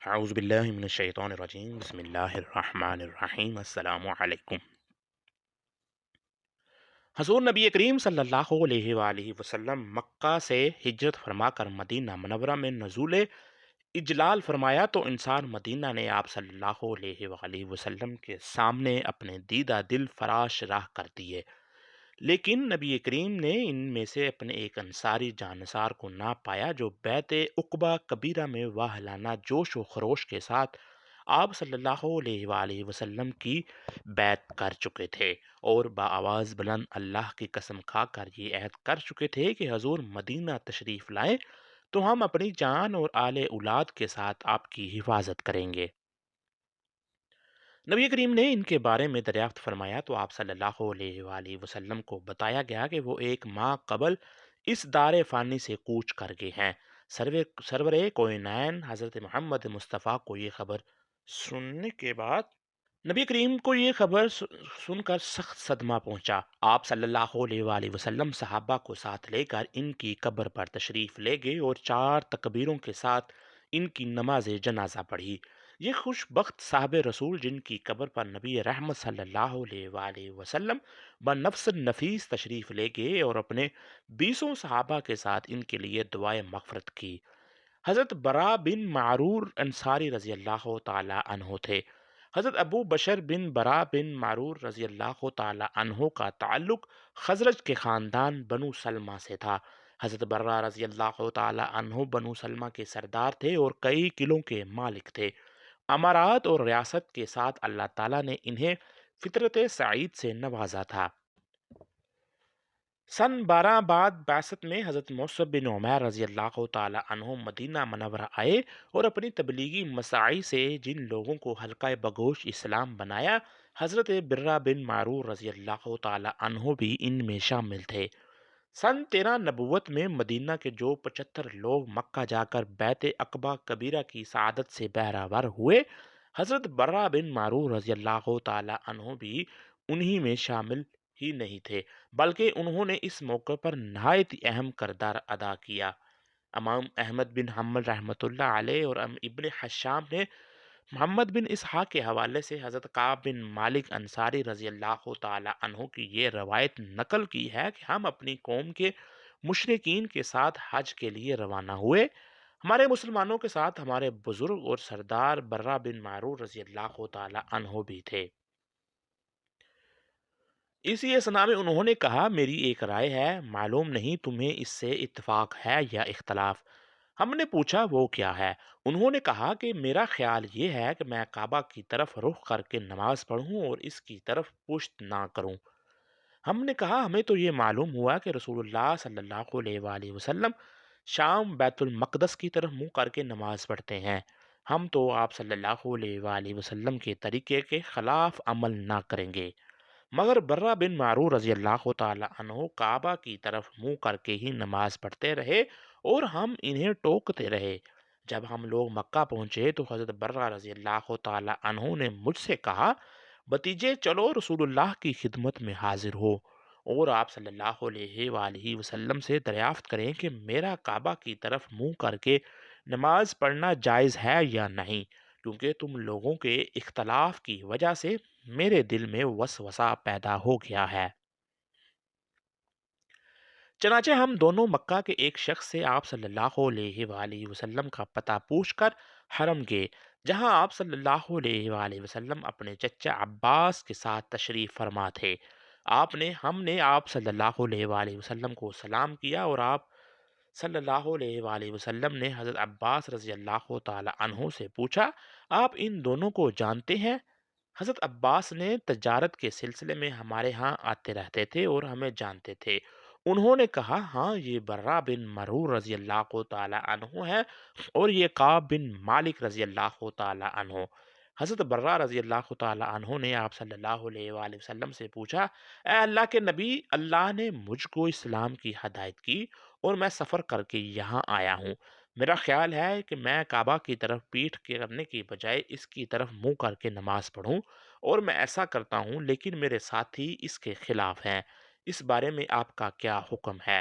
اعوذ باللہ من الشیطان الرجیم بسم اللہ الرحمن الرحیم السلام علیکم۔ حضور نبی کریم صلی اللہ علیہ وآلہ وسلم مکہ سے ہجرت فرما کر مدینہ منورہ میں نزول اجلال فرمایا تو انسان مدینہ نے آپ صلی اللہ علیہ وآلہ وسلم کے سامنے اپنے دیدہ دل فراش راہ کر دیے، لیکن نبی کریم نے ان میں سے اپنے ایک انصاری جانصار کو نہ پایا جو بیت عقبہ کبیرہ میں واہلانہ جوش و خروش کے ساتھ آپ صلی اللہ علیہ وآلہ وسلم کی بیعت کر چکے تھے، اور بآواز بلند اللہ کی قسم کھا کر یہ عہد کر چکے تھے کہ حضور مدینہ تشریف لائیں تو ہم اپنی جان اور آل اولاد کے ساتھ آپ کی حفاظت کریں گے۔ نبی کریم نے ان کے بارے میں دریافت فرمایا تو آپ صلی اللہ علیہ وآلہ وسلم کو بتایا گیا کہ وہ ایک ماہ قبل اس دار فانی سے کوچ کر گئے ہیں۔ سرور کوئنین حضرت محمد مصطفیٰ کو یہ خبر سننے کے بعد نبی کریم کو یہ خبر سن کر سخت صدمہ پہنچا۔ آپ صلی اللہ علیہ وآلہ وسلم صحابہ کو ساتھ لے کر ان کی قبر پر تشریف لے گئے اور 4 تکبیروں کے ساتھ ان کی نماز جنازہ پڑھی۔ یہ خوش بخت صاحب رسول جن کی قبر پر نبی رحمت صلی اللہ علیہ وآلہ وسلم بنفس نفیس تشریف لے گئے اور اپنے 20 صحابہ کے ساتھ ان کے لیے دعائے مغفرت کی۔ حضرت برا بن معرور انصاری رضی اللہ تعالی عنہ تھے۔ حضرت ابو بشر بن برا بن معرور رضی اللہ تعالی عنہ کا تعلق خزرج کے خاندان بنو سلمہ سے تھا۔ حضرت برا رضی اللہ تعالی عنہ بنو سلمہ کے سردار تھے اور کئی قلعوں کے مالک تھے۔ امارات اور ریاست کے ساتھ اللہ تعالیٰ نے انہیں فطرت سعید سے نوازا تھا۔ سن 12 بعد بعثت میں حضرت مصعب بن عمیر رضی اللہ تعالی عنہ مدینہ منورہ آئے اور اپنی تبلیغی مساعی سے جن لوگوں کو حلقہ بگوش اسلام بنایا، حضرت برہ بن معرور رضی اللہ تعالی عنہ بھی ان میں شامل تھے۔ سن 13 نبوت میں مدینہ کے جو 75 لوگ مکہ جا کر بیت عقبہ کبیرہ کی سعادت سے بہرہ ہوئے، حضرت برہ بن معرور رضی اللہ تعالی عنہ بھی انہی میں شامل ہی نہیں تھے، بلکہ انہوں نے اس موقع پر نہایت اہم کردار ادا کیا۔ امام احمد بن حنبل رحمۃ اللہ علیہ اور ابن حشام نے محمد بن اسحاق کے حوالے سے حضرت کعب بن مالک انصاری رضی اللہ تعالی عنہ کی یہ روایت نقل کی ہے کہ ہم اپنی قوم کے مشرکین کے ساتھ حج کے لیے روانہ ہوئے۔ ہمارے مسلمانوں کے ساتھ ہمارے بزرگ اور سردار برہ بن معرور رضی اللہ تعالی عنہ بھی تھے۔ اسی اسنا میں انہوں نے کہا، میری ایک رائے ہے، معلوم نہیں تمہیں اس سے اتفاق ہے یا اختلاف۔ ہم نے پوچھا وہ کیا ہے؟ انہوں نے کہا کہ میرا خیال یہ ہے کہ میں کعبہ کی طرف رخ کر کے نماز پڑھوں اور اس کی طرف پشت نہ کروں۔ ہم نے کہا ہمیں تو یہ معلوم ہوا کہ رسول اللہ صلی اللہ علیہ وآلہ وسلم شام بیت المقدس کی طرف منہ کر کے نماز پڑھتے ہیں، ہم تو آپ صلی اللہ علیہ وآلہ وسلم کے طریقے کے خلاف عمل نہ کریں گے۔ مگر برہ بن معرور رضی اللہ تعالی عنہ کعبہ کی طرف منہ کر کے ہی نماز پڑھتے رہے اور ہم انہیں ٹوکتے رہے۔ جب ہم لوگ مکہ پہنچے تو حضرت برہ رضی اللہ تعالی عنہ نے مجھ سے کہا، بتیجے چلو رسول اللہ کی خدمت میں حاضر ہو اور آپ صلی اللہ علیہ وآلہ وسلم سے دریافت کریں کہ میرا کعبہ کی طرف منہ کر کے نماز پڑھنا جائز ہے یا نہیں، کیونکہ تم لوگوں کے اختلاف کی وجہ سے میرے دل میں وسوسہ پیدا ہو گیا ہے۔ چنانچہ ہم دونوں مکہ کے ایک شخص سے آپ صلی اللہ علیہ وآلہ وسلم کا پتہ پوچھ کر حرم گئے، جہاں آپ صلی اللہ علیہ وآلہ وسلم اپنے چچا عباس کے ساتھ تشریف فرما تھے۔ ہم نے آپ صلی اللہ علیہ وآلہ وسلم کو سلام کیا اور آپ صلی اللہ علیہ وآلہ وسلم نے حضرت عباس رضی اللہ تعالی عنہ سے پوچھا، آپ ان دونوں کو جانتے ہیں؟ حضرت عباس نے تجارت کے سلسلے میں ہمارے ہاں آتے رہتے تھے اور ہمیں جانتے تھے۔ انہوں نے کہا، ہاں یہ برہ بن مرور رضی اللہ تعالی عنہ ہے اور یہ کعب بن مالک رضی اللہ تعالی عنہ۔ حضرت برہ رضی اللہ تعالی عنہ نے آپ صلی اللہ علیہ وآلہ وسلم سے پوچھا، اے اللہ کے نبی، اللہ نے مجھ کو اسلام کی ہدایت کی اور میں سفر کر کے یہاں آیا ہوں۔ میرا خیال ہے کہ میں کعبہ کی طرف پیٹھ کرنے کی بجائے اس کی طرف منہ کر کے نماز پڑھوں، اور میں ایسا کرتا ہوں، لیکن میرے ساتھی اس کے خلاف ہیں۔ اس بارے میں آپ کا کیا حکم ہے؟